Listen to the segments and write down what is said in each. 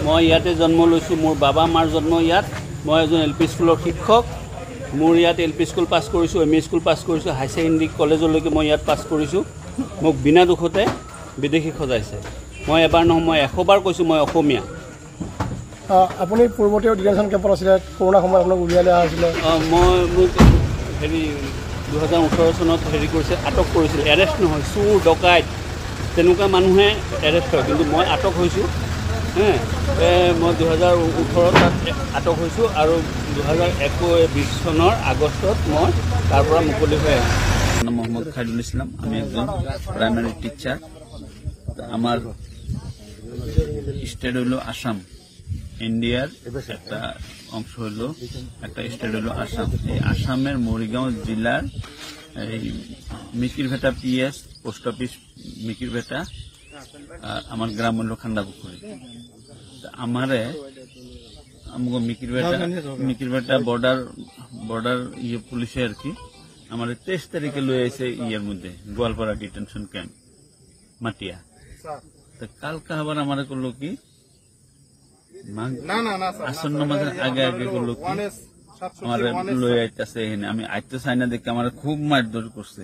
মই ইয়াতে জন্ম লৈছোঁ। মোৰ বাবা মাৰ জন্ম ইয়াত। মই এজন এল পি স্কুলৰ শিক্ষক। মোৰ ইয়াত এল পি স্কুল পাছ কৰিছোঁ, এম ই স্কুল পাছ কৰিছোঁ, হাই ছেকেণ্ডেৰী কলেজলৈকে মই ইয়াত পাছ কৰিছোঁ। মোক বিনা দুখতে বিদেশী সজাইছে। মই এবাৰ নহয়, মই 100 বাৰ কৈছোঁ মই অসমীয়া। আপুনি পূৰ্বতেও ডিটেনশ্যন কেম্পত আছিলে, কৰোণা সময়ত আপোনাক উলিয়াই লোৱা হৈছিলে। মোক 2018 চনত কৰিছে, আটক কৰিছিল। এৰেষ্ট নহয়, চোৰ ডকাইত তেনেকুৱা মানুহে এৰেষ্ট হয়, কিন্তু মই আটক হৈছোঁ। মই 2018 তাত আটক হৈছোঁ আৰু 2021 চনৰ আগষ্টত মই তাৰ পৰা মুকলি হৈ আহিছোঁ। মোহাম্মদ খাইৰুল ইছলাম, আমি একজন প্ৰাইমাৰী টিচাৰ। আমার স্টেট হইল আসাম, ইন্ডিয়ার একটা অংশ হইল, একটা স্টেট হইল আসাম। এই আসামের মরিগাঁও জেলার Mikirbheta PS post office Mikirbheta, আর আমার গ্রাম হইল খান্দাপুকুরি। আমারে আমগো মিকিরভেটা বর্ডার পুলিশে আর কি আমার 23 তারিখে লয়ে আইছে ইয়ের মধ্যে গোয়ালপাড়া ডিটেনশন ক্যাম্প মাটিয়া। তো কালকে আবার আমার করলো কি আসন্ন মাঝে আগে করলো কি আমার লয়ে আইতেছে। আমি আইতে চাই না দেখে আমার খুব মারধর করছে।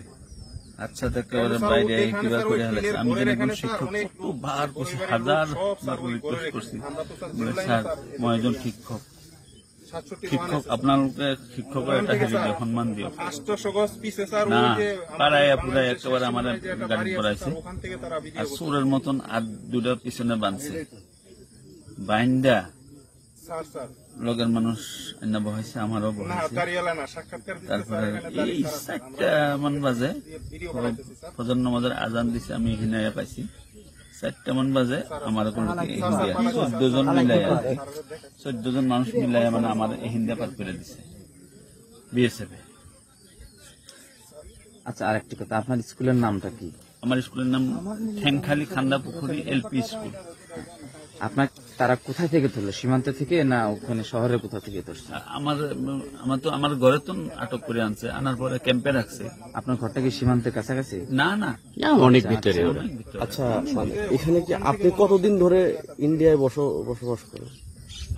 আচ্ছা দেখে বাইরে কিবা করে হালাইছে। আমি যেন একজন শিক্ষক কতবার করছি, 1000 বার রিকোয়েস্ট করছি, স্যার মই একজন শিক্ষক, আপনাকে শিক্ষকের একটা সম্মান দিও না। পাড়ায় পুরাই একেবারে আমার গাড়ি পড়াইছে আর চোরের মতন আর দুটা পিছনে বাঁধছে, বাইন্দা লগের মানুষ এনে বহাইছে, আমারও বহাইছে। তারপরে এই 4টা মান বাজে ফজর নামাজের আজান দিছে, আমি হিনাইয়া পাইছি। 4টা মান বাজে আমার 14 জন মিলাই, 14 জন মানুষ মিলাই মানে আমার হিন্দা পার করে দিছে বিএসএফ। আচ্ছা, আরেকটি কথা, আপনার স্কুলের নামটা কি? আমার স্কুলের নাম ঠেংখালি খান্দাপুকুরি এলপি স্কুল। আপনার তারা কোথায় থেকে ধরলো, সীমান্ত থেকে না ওখানে শহরের কোথা থেকে ধরছে? আমার ঘরে তো আটক করে আনছে, আনার পরে ক্যাম্পে রাখছে। আপনার ঘরটা কি সীমান্তের কাছাকাছি? না না, অনেক ভিতরে। আচ্ছা, এখানে কি আপনি কতদিন ধরে ইন্ডিয়ায় বসবাস করেন?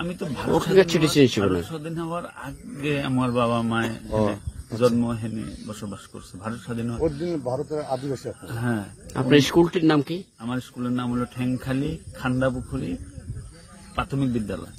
আমি তো স্বাধীন হওয়ার আগে আমার বাবা মায় জন্ম হেনে বসবাস করছে। ভারত স্বাধীন ভারতের আদিবাসী। হ্যাঁ। আপনার স্কুলটির নাম কি? আমার স্কুলের নাম হলো ঠেংখালি খান্দাপুকুরি প্রাথমিক বিদ্যালয়।